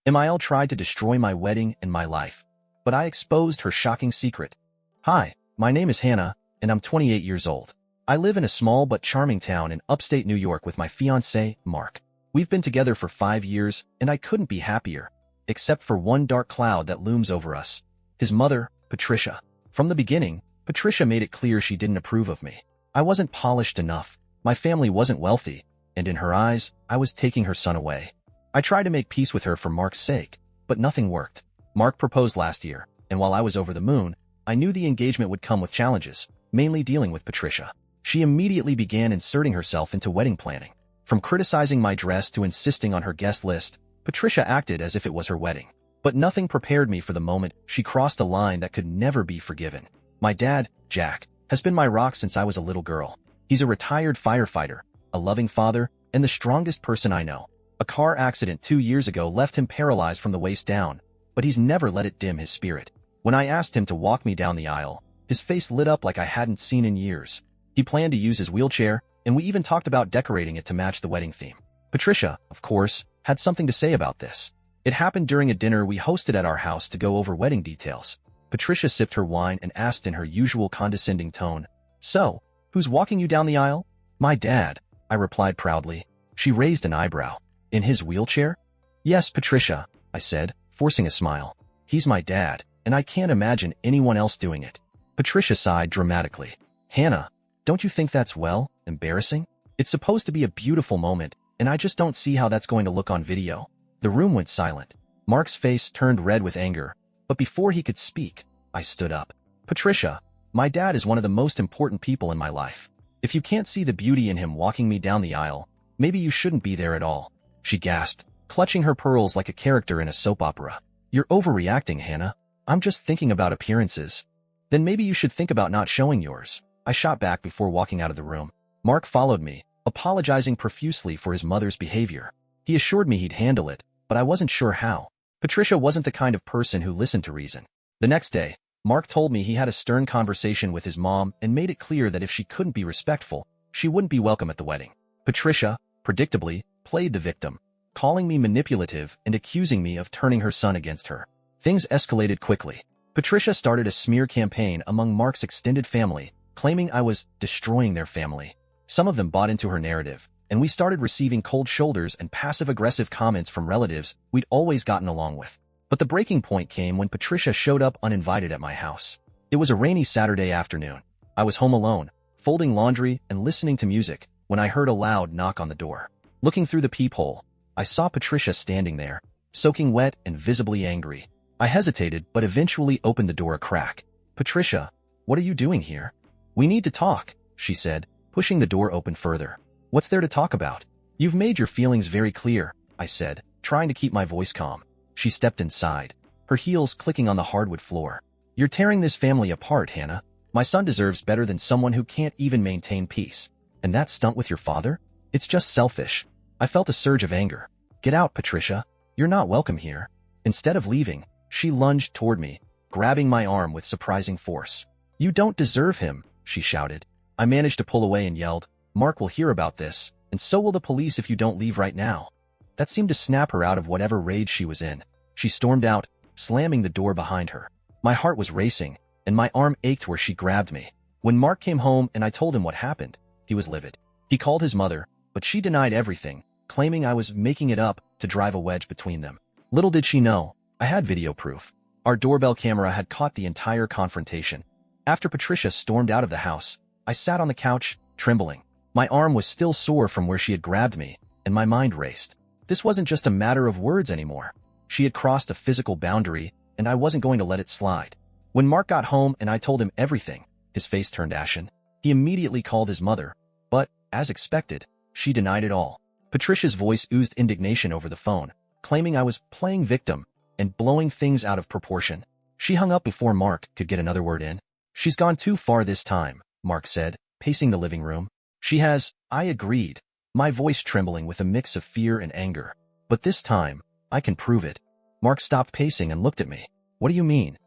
Emile tried to destroy my wedding and my life, but I exposed her shocking secret. Hi, my name is Hannah, and I'm 28 years old. I live in a small but charming town in upstate New York with my fiancé, Mark. We've been together for 5 years, and I couldn't be happier, except for one dark cloud that looms over us. His mother, Patricia. From the beginning, Patricia made it clear she didn't approve of me. I wasn't polished enough, my family wasn't wealthy, and in her eyes, I was taking her son away. I tried to make peace with her for Mark's sake, but nothing worked. Mark proposed last year, and while I was over the moon, I knew the engagement would come with challenges, mainly dealing with Patricia. She immediately began inserting herself into wedding planning. From criticizing my dress to insisting on her guest list, Patricia acted as if it was her wedding. But nothing prepared me for the moment she crossed a line that could never be forgiven. My dad, Jack, has been my rock since I was a little girl. He's a retired firefighter, a loving father, and the strongest person I know. A car accident 2 years ago left him paralyzed from the waist down, but he's never let it dim his spirit. When I asked him to walk me down the aisle, his face lit up like I hadn't seen in years. He planned to use his wheelchair, and we even talked about decorating it to match the wedding theme. Patricia, of course, had something to say about this. It happened during a dinner we hosted at our house to go over wedding details. Patricia sipped her wine and asked in her usual condescending tone, "So, who's walking you down the aisle?" "My dad," I replied proudly. She raised an eyebrow. "In his wheelchair?" "Yes, Patricia," I said, forcing a smile. "He's my dad, and I can't imagine anyone else doing it." Patricia sighed dramatically. "Hannah, don't you think that's, well, embarrassing? It's supposed to be a beautiful moment, and I just don't see how that's going to look on video." The room went silent. Mark's face turned red with anger, but before he could speak, I stood up. "Patricia, my dad is one of the most important people in my life. If you can't see the beauty in him walking me down the aisle, maybe you shouldn't be there at all." She gasped, clutching her pearls like a character in a soap opera. "You're overreacting, Hannah. I'm just thinking about appearances." "Then maybe you should think about not showing yours," I shot back before walking out of the room. Mark followed me, apologizing profusely for his mother's behavior. He assured me he'd handle it, but I wasn't sure how. Patricia wasn't the kind of person who listened to reason. The next day, Mark told me he had a stern conversation with his mom and made it clear that if she couldn't be respectful, she wouldn't be welcome at the wedding. Patricia, predictably, played the victim, calling me manipulative and accusing me of turning her son against her. Things escalated quickly. Patricia started a smear campaign among Mark's extended family, claiming I was destroying their family. Some of them bought into her narrative, and we started receiving cold shoulders and passive-aggressive comments from relatives we'd always gotten along with. But the breaking point came when Patricia showed up uninvited at my house. It was a rainy Saturday afternoon. I was home alone, folding laundry and listening to music, when I heard a loud knock on the door. Looking through the peephole, I saw Patricia standing there, soaking wet and visibly angry. I hesitated but eventually opened the door a crack. "Patricia, what are you doing here?" "We need to talk," she said, pushing the door open further. "What's there to talk about?" "You've made your feelings very clear," I said, trying to keep my voice calm. She stepped inside, her heels clicking on the hardwood floor. "You're tearing this family apart, Hannah. My son deserves better than someone who can't even maintain peace. And that stunt with your father? It's just selfish." I felt a surge of anger. "Get out, Patricia. You're not welcome here." Instead of leaving, she lunged toward me, grabbing my arm with surprising force. "You don't deserve him," she shouted. I managed to pull away and yelled, "Mark will hear about this, and so will the police if you don't leave right now." That seemed to snap her out of whatever rage she was in. She stormed out, slamming the door behind her. My heart was racing, and my arm ached where she grabbed me. When Mark came home and I told him what happened, he was livid. He called his mother, but she denied everything, claiming I was making it up to drive a wedge between them. Little did she know, I had video proof. Our doorbell camera had caught the entire confrontation. After Patricia stormed out of the house, I sat on the couch, trembling. My arm was still sore from where she had grabbed me, and my mind raced. This wasn't just a matter of words anymore. She had crossed a physical boundary, and I wasn't going to let it slide. When Mark got home and I told him everything, his face turned ashen. He immediately called his mother, but, as expected, she denied it all. Patricia's voice oozed indignation over the phone, claiming I was playing victim and blowing things out of proportion. She hung up before Mark could get another word in. "She's gone too far this time," Mark said, pacing the living room. "She has," I agreed, my voice trembling with a mix of fear and anger. "But this time, I can prove it." Mark stopped pacing and looked at me. "What do you mean?"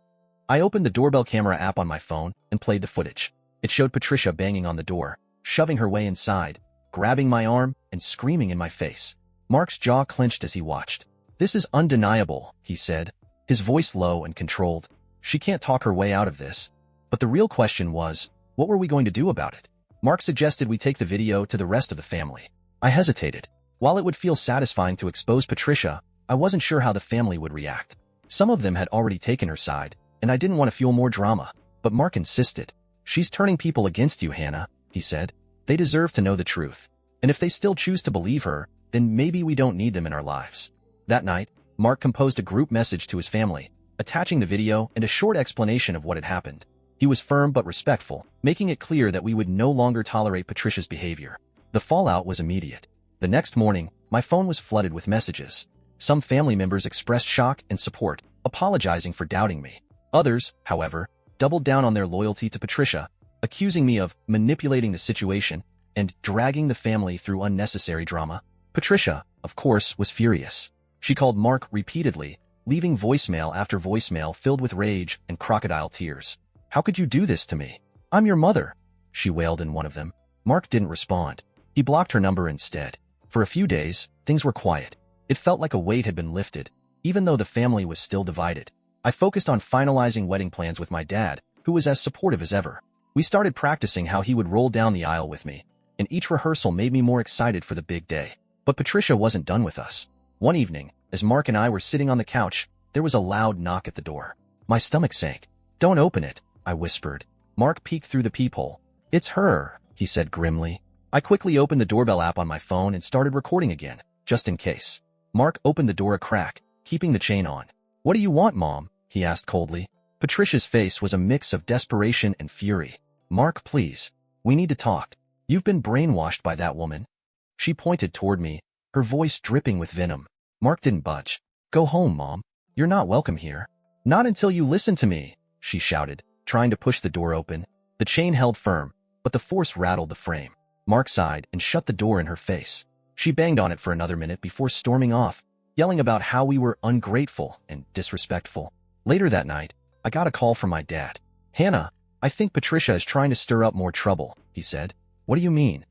I opened the doorbell camera app on my phone and played the footage. It showed Patricia banging on the door, shoving her way inside, grabbing my arm and screaming in my face. Mark's jaw clenched as he watched. "This is undeniable," he said, his voice low and controlled. "She can't talk her way out of this." But the real question was, what were we going to do about it? Mark suggested we take the video to the rest of the family. I hesitated. While it would feel satisfying to expose Patricia, I wasn't sure how the family would react. Some of them had already taken her side, and I didn't want to fuel more drama. But Mark insisted. "She's turning people against you, Hannah," he said. "They deserve to know the truth. And if they still choose to believe her, then maybe we don't need them in our lives." That night, Mark composed a group message to his family, attaching the video and a short explanation of what had happened. He was firm but respectful, making it clear that we would no longer tolerate Patricia's behavior. The fallout was immediate. The next morning, my phone was flooded with messages. Some family members expressed shock and support, apologizing for doubting me. Others, however, doubled down on their loyalty to Patricia, accusing me of manipulating the situation and dragging the family through unnecessary drama. Patricia, of course, was furious. She called Mark repeatedly, leaving voicemail after voicemail filled with rage and crocodile tears. "How could you do this to me? I'm your mother," she wailed in one of them. Mark didn't respond. He blocked her number instead. For a few days, things were quiet. It felt like a weight had been lifted, even though the family was still divided. I focused on finalizing wedding plans with my dad, who was as supportive as ever. We started practicing how he would roll down the aisle with me, and each rehearsal made me more excited for the big day. But Patricia wasn't done with us. One evening, as Mark and I were sitting on the couch, there was a loud knock at the door. My stomach sank. "Don't open it," I whispered. Mark peeked through the peephole. "It's her," he said grimly. I quickly opened the doorbell app on my phone and started recording again, just in case. Mark opened the door a crack, keeping the chain on. "What do you want, Mom?" he asked coldly. Patricia's face was a mix of desperation and fury. "Mark, please. We need to talk. You've been brainwashed by that woman." She pointed toward me, her voice dripping with venom. Mark didn't budge. "Go home, Mom. You're not welcome here." "Not until you listen to me," she shouted, trying to push the door open. The chain held firm, but the force rattled the frame. Mark sighed and shut the door in her face. She banged on it for another minute before storming off, yelling about how we were ungrateful and disrespectful. Later that night, I got a call from my dad. "Hannah, I think Patricia is trying to stir up more trouble," he said. "What do you mean?"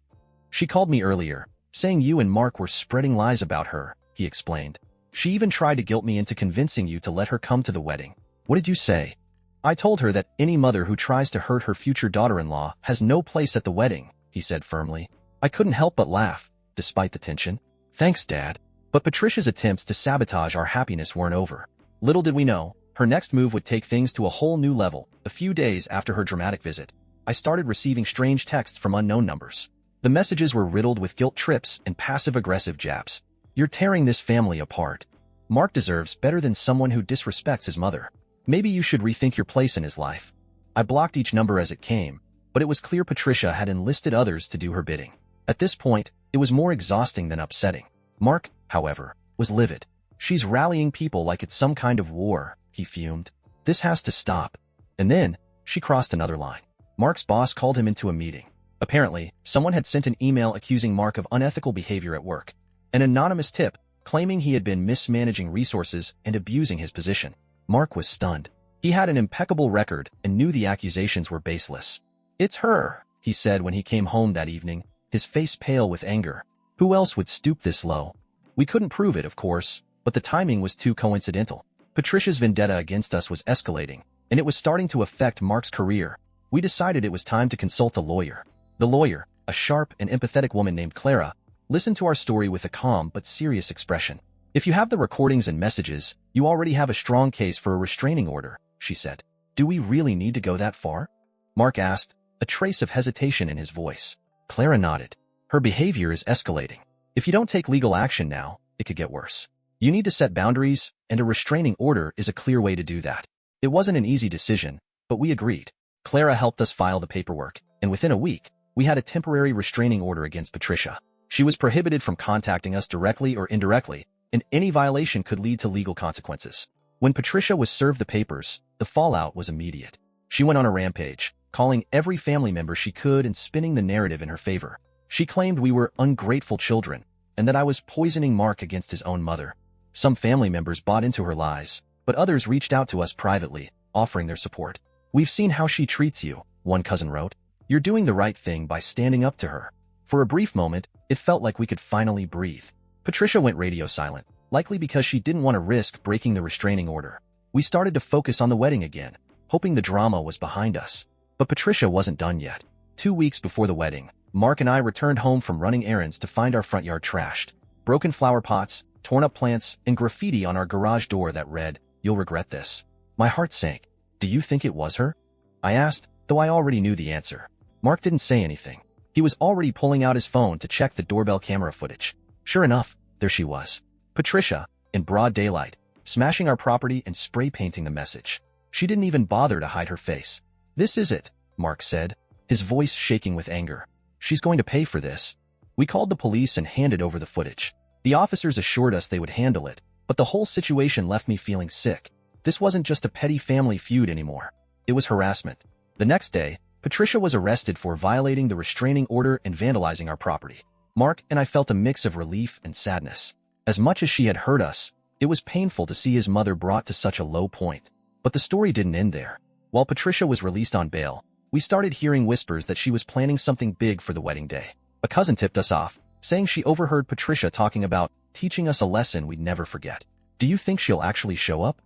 "She called me earlier, saying you and Mark were spreading lies about her," he explained. "She even tried to guilt me into convincing you to let her come to the wedding." "What did you say?" "I told her that any mother who tries to hurt her future daughter-in-law has no place at the wedding," he said firmly. I couldn't help but laugh, despite the tension. "Thanks, Dad." But Patricia's attempts to sabotage our happiness weren't over. Little did we know, her next move would take things to a whole new level. A few days after her dramatic visit, I started receiving strange texts from unknown numbers. The messages were riddled with guilt trips and passive-aggressive jabs. "You're tearing this family apart. Mark deserves better than someone who disrespects his mother. Maybe you should rethink your place in his life." I blocked each number as it came, but it was clear Patricia had enlisted others to do her bidding. At this point, it was more exhausting than upsetting. Mark, however, was livid. "She's rallying people like it's some kind of war," he fumed. "This has to stop." And then, she crossed another line. Mark's boss called him into a meeting. Apparently, someone had sent an email accusing Mark of unethical behavior at work. An anonymous tip, claiming he had been mismanaging resources and abusing his position. Mark was stunned. He had an impeccable record and knew the accusations were baseless. "It's her," he said when he came home that evening, his face pale with anger. Who else would stoop this low? We couldn't prove it, of course, but the timing was too coincidental. Patricia's vendetta against us was escalating, and it was starting to affect Mark's career. We decided it was time to consult a lawyer. The lawyer, a sharp and empathetic woman named Clara, listened to our story with a calm but serious expression. "If you have the recordings and messages, you already have a strong case for a restraining order," she said. "Do we really need to go that far?" Mark asked, a trace of hesitation in his voice. Clara nodded. "Her behavior is escalating. If you don't take legal action now, it could get worse. You need to set boundaries, and a restraining order is a clear way to do that." It wasn't an easy decision, but we agreed. Clara helped us file the paperwork, and within a week, we had a temporary restraining order against Patricia. She was prohibited from contacting us directly or indirectly, and any violation could lead to legal consequences. When Patricia was served the papers, the fallout was immediate. She went on a rampage, calling every family member she could and spinning the narrative in her favor. She claimed we were ungrateful children, and that I was poisoning Mark against his own mother. Some family members bought into her lies, but others reached out to us privately, offering their support. "We've seen how she treats you," one cousin wrote. "You're doing the right thing by standing up to her." For a brief moment, it felt like we could finally breathe. Patricia went radio silent. likely because she didn't want to risk breaking the restraining order. We started to focus on the wedding again, hoping the drama was behind us. But Patricia wasn't done yet. 2 weeks before the wedding, Mark and I returned home from running errands to find our front yard trashed. Broken flower pots, torn up plants, and graffiti on our garage door that read, "You'll regret this." My heart sank. "Do you think it was her?" I asked, though I already knew the answer. Mark didn't say anything. He was already pulling out his phone to check the doorbell camera footage. Sure enough, there she was. Patricia, in broad daylight, smashing our property and spray painting the message. She didn't even bother to hide her face. "This is it," Mark said, his voice shaking with anger. "She's going to pay for this." We called the police and handed over the footage. The officers assured us they would handle it, but the whole situation left me feeling sick. This wasn't just a petty family feud anymore. It was harassment. The next day, Patricia was arrested for violating the restraining order and vandalizing our property. Mark and I felt a mix of relief and sadness. As much as she had hurt us, it was painful to see his mother brought to such a low point. But the story didn't end there. While Patricia was released on bail, we started hearing whispers that she was planning something big for the wedding day. A cousin tipped us off, saying she overheard Patricia talking about teaching us a lesson we'd never forget. "Do you think she'll actually show up?"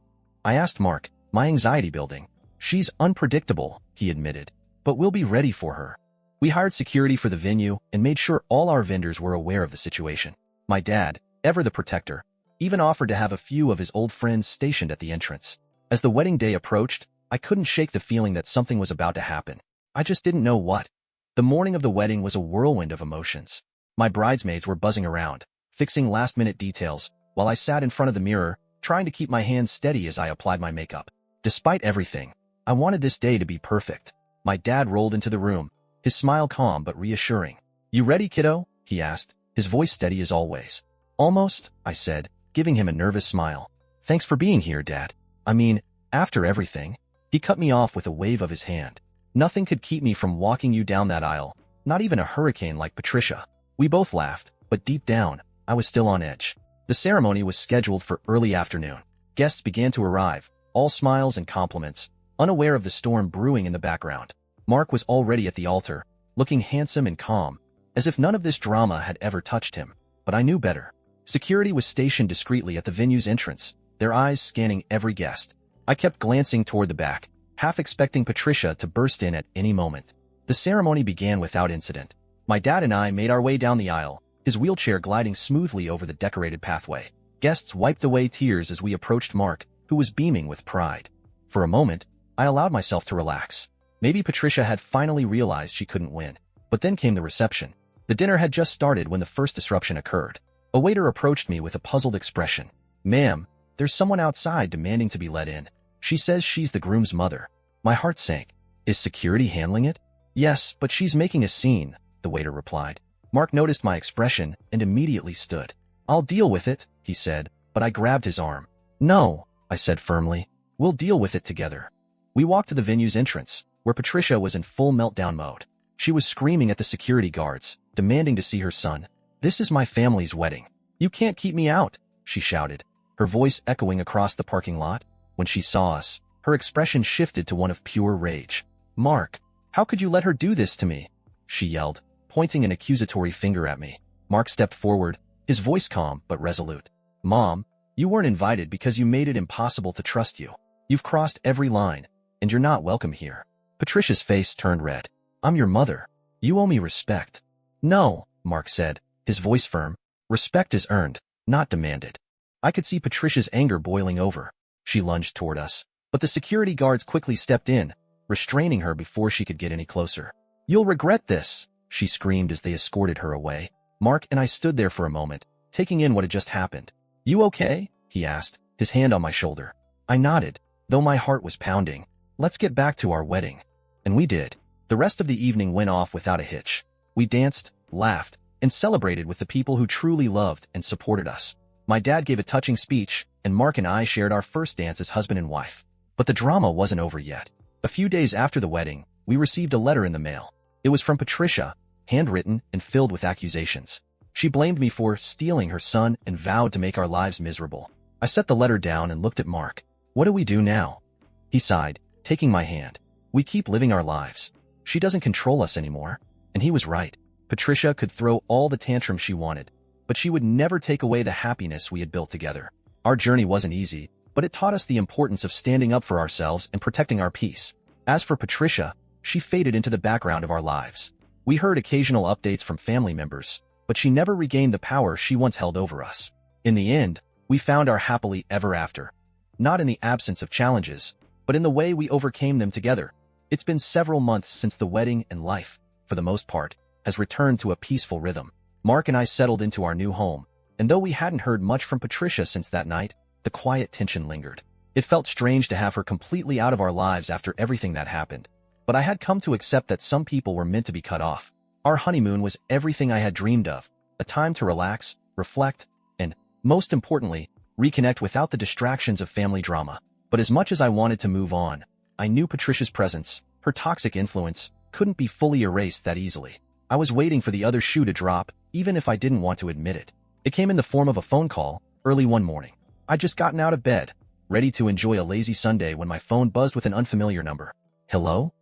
I asked Mark, my anxiety building. "She's unpredictable," he admitted, "but we'll be ready for her." We hired security for the venue and made sure all our vendors were aware of the situation. My dad, ever the protector, even offered to have a few of his old friends stationed at the entrance. As the wedding day approached, I couldn't shake the feeling that something was about to happen. I just didn't know what. The morning of the wedding was a whirlwind of emotions. My bridesmaids were buzzing around, fixing last-minute details, while I sat in front of the mirror, trying to keep my hands steady as I applied my makeup. Despite everything, I wanted this day to be perfect. My dad rolled into the room, his smile calm but reassuring. "You ready, kiddo?" he asked, his voice steady as always. "Almost," I said, giving him a nervous smile. "Thanks for being here, Dad. I mean, after everything." He cut me off with a wave of his hand. "Nothing could keep me from walking you down that aisle, not even a hurricane like Patricia." We both laughed, but deep down, I was still on edge. The ceremony was scheduled for early afternoon. Guests began to arrive, all smiles and compliments, unaware of the storm brewing in the background. Mark was already at the altar, looking handsome and calm, as if none of this drama had ever touched him. But I knew better. Security was stationed discreetly at the venue's entrance, their eyes scanning every guest. I kept glancing toward the back, half expecting Patricia to burst in at any moment. The ceremony began without incident. My dad and I made our way down the aisle, his wheelchair gliding smoothly over the decorated pathway. Guests wiped away tears as we approached Mark, who was beaming with pride. For a moment, I allowed myself to relax. Maybe Patricia had finally realized she couldn't win. But then came the reception. The dinner had just started when the first disruption occurred. A waiter approached me with a puzzled expression. "Ma'am, there's someone outside demanding to be let in. She says she's the groom's mother." My heart sank. "Is security handling it?" "Yes, but she's making a scene," the waiter replied. Mark noticed my expression and immediately stood. "I'll deal with it," he said, but I grabbed his arm. "No," I said firmly. "We'll deal with it together." We walked to the venue's entrance, where Patricia was in full meltdown mode. She was screaming at the security guards, demanding to see her son. "This is my family's wedding. You can't keep me out," she shouted, her voice echoing across the parking lot. When she saw us, her expression shifted to one of pure rage. "Mark, how could you let her do this to me?" she yelled, pointing an accusatory finger at me. Mark stepped forward, his voice calm but resolute. "Mom, you weren't invited because you made it impossible to trust you. You've crossed every line, and you're not welcome here." Patricia's face turned red. "I'm your mother. You owe me respect." "No," Mark said, his voice firm. "Respect is earned, not demanded." I could see Patricia's anger boiling over. She lunged toward us, but the security guards quickly stepped in, restraining her before she could get any closer. "You'll regret this," she screamed as they escorted her away. Mark and I stood there for a moment, taking in what had just happened. "You okay?" he asked, his hand on my shoulder. I nodded, though my heart was pounding. "Let's get back to our wedding." And we did. The rest of the evening went off without a hitch. We danced, laughed, and celebrated with the people who truly loved and supported us. My dad gave a touching speech, and Mark and I shared our first dance as husband and wife. But the drama wasn't over yet. A few days after the wedding, we received a letter in the mail. It was from Patricia, handwritten and filled with accusations. She blamed me for stealing her son and vowed to make our lives miserable. I set the letter down and looked at Mark. "What do we do now?" He sighed, taking my hand. "We keep living our lives. She doesn't control us anymore." And he was right. Patricia could throw all the tantrums she wanted, but she would never take away the happiness we had built together. Our journey wasn't easy, but it taught us the importance of standing up for ourselves and protecting our peace. As for Patricia, she faded into the background of our lives. We heard occasional updates from family members, but she never regained the power she once held over us. In the end, we found our happily ever after. Not in the absence of challenges, but in the way we overcame them together. It's been several months since the wedding, and life, for the most part, has returned to a peaceful rhythm. Mark and I settled into our new home, and though we hadn't heard much from Patricia since that night, the quiet tension lingered. It felt strange to have her completely out of our lives after everything that happened, but I had come to accept that some people were meant to be cut off. Our honeymoon was everything I had dreamed of, a time to relax, reflect, and, most importantly, reconnect without the distractions of family drama. But as much as I wanted to move on, I knew Patricia's presence, her toxic influence, couldn't be fully erased that easily. I was waiting for the other shoe to drop, even if I didn't want to admit it. It came in the form of a phone call, early one morning. I'd just gotten out of bed, ready to enjoy a lazy Sunday when my phone buzzed with an unfamiliar number. Hello?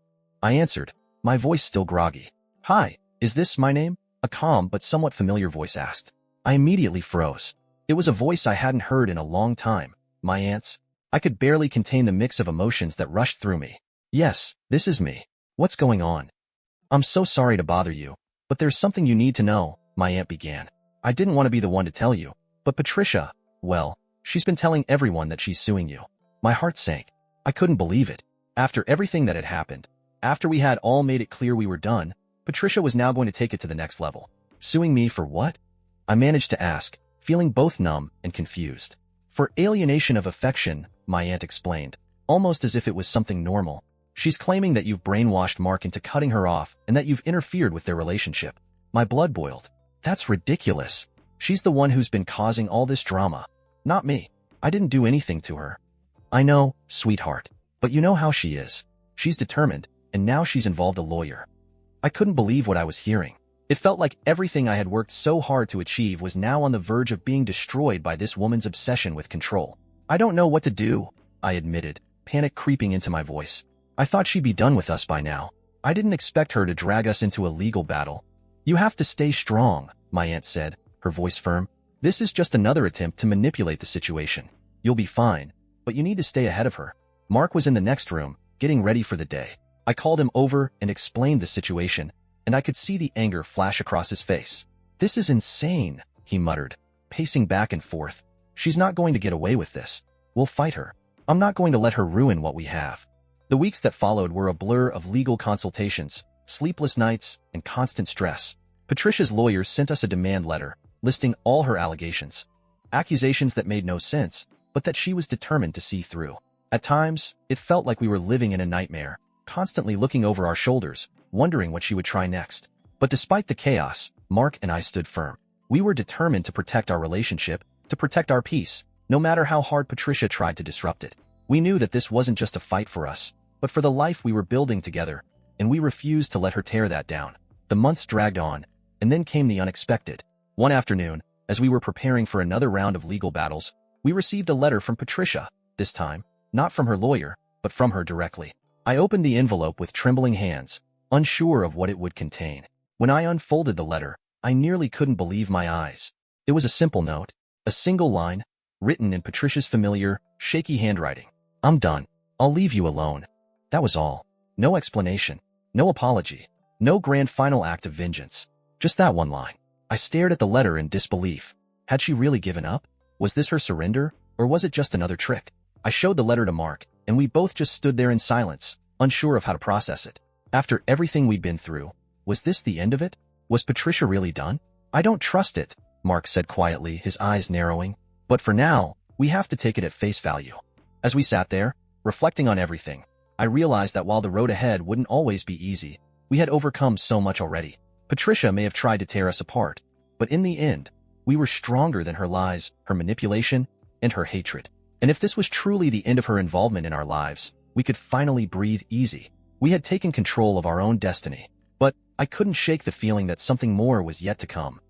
I answered, my voice still groggy. Hi, is this my name? A calm but somewhat familiar voice asked. I immediately froze. It was a voice I hadn't heard in a long time. My aunt's. I could barely contain the mix of emotions that rushed through me. Yes, this is me. What's going on? I'm so sorry to bother you, but there's something you need to know, my aunt began. I didn't want to be the one to tell you, but Patricia, well, she's been telling everyone that she's suing you. My heart sank. I couldn't believe it. After everything that had happened, after we had all made it clear we were done, Patricia was now going to take it to the next level. Suing me for what? I managed to ask, feeling both numb and confused. For alienation of affection, my aunt explained, almost as if it was something normal. She's claiming that you've brainwashed Mark into cutting her off and that you've interfered with their relationship. My blood boiled. That's ridiculous. She's the one who's been causing all this drama. Not me. I didn't do anything to her. I know, sweetheart. But you know how she is. She's determined, and now she's involved a lawyer. I couldn't believe what I was hearing. It felt like everything I had worked so hard to achieve was now on the verge of being destroyed by this woman's obsession with control. I don't know what to do, I admitted, panic creeping into my voice. I thought she'd be done with us by now. I didn't expect her to drag us into a legal battle. You have to stay strong, my aunt said, her voice firm. This is just another attempt to manipulate the situation. You'll be fine, but you need to stay ahead of her. Mark was in the next room, getting ready for the day. I called him over and explained the situation, and I could see the anger flash across his face. This is insane, he muttered, pacing back and forth. She's not going to get away with this. We'll fight her. I'm not going to let her ruin what we have. The weeks that followed were a blur of legal consultations, sleepless nights, and constant stress. Patricia's lawyer sent us a demand letter, listing all her allegations. Accusations that made no sense, but that she was determined to see through. At times, it felt like we were living in a nightmare, constantly looking over our shoulders, wondering what she would try next. But despite the chaos, Mark and I stood firm. We were determined to protect our relationship, to protect our peace, no matter how hard Patricia tried to disrupt it. We knew that this wasn't just a fight for us, but for the life we were building together, and we refused to let her tear that down. The months dragged on, and then came the unexpected. One afternoon, as we were preparing for another round of legal battles, we received a letter from Patricia, this time, not from her lawyer, but from her directly. I opened the envelope with trembling hands, unsure of what it would contain. When I unfolded the letter, I nearly couldn't believe my eyes. It was a simple note, a single line, written in Patricia's familiar, shaky handwriting. I'm done. I'll leave you alone. That was all. No explanation, no apology, no grand final act of vengeance. Just that one line. I stared at the letter in disbelief. Had she really given up? Was this her surrender, or was it just another trick? I showed the letter to Mark, and we both just stood there in silence, unsure of how to process it. After everything we'd been through, was this the end of it? Was Patricia really done? I don't trust it, Mark said quietly, his eyes narrowing. But for now, we have to take it at face value. As we sat there, reflecting on everything, I realized that while the road ahead wouldn't always be easy, we had overcome so much already. Patricia may have tried to tear us apart, but in the end, we were stronger than her lies, her manipulation, and her hatred. And if this was truly the end of her involvement in our lives, we could finally breathe easy. We had taken control of our own destiny, but I couldn't shake the feeling that something more was yet to come.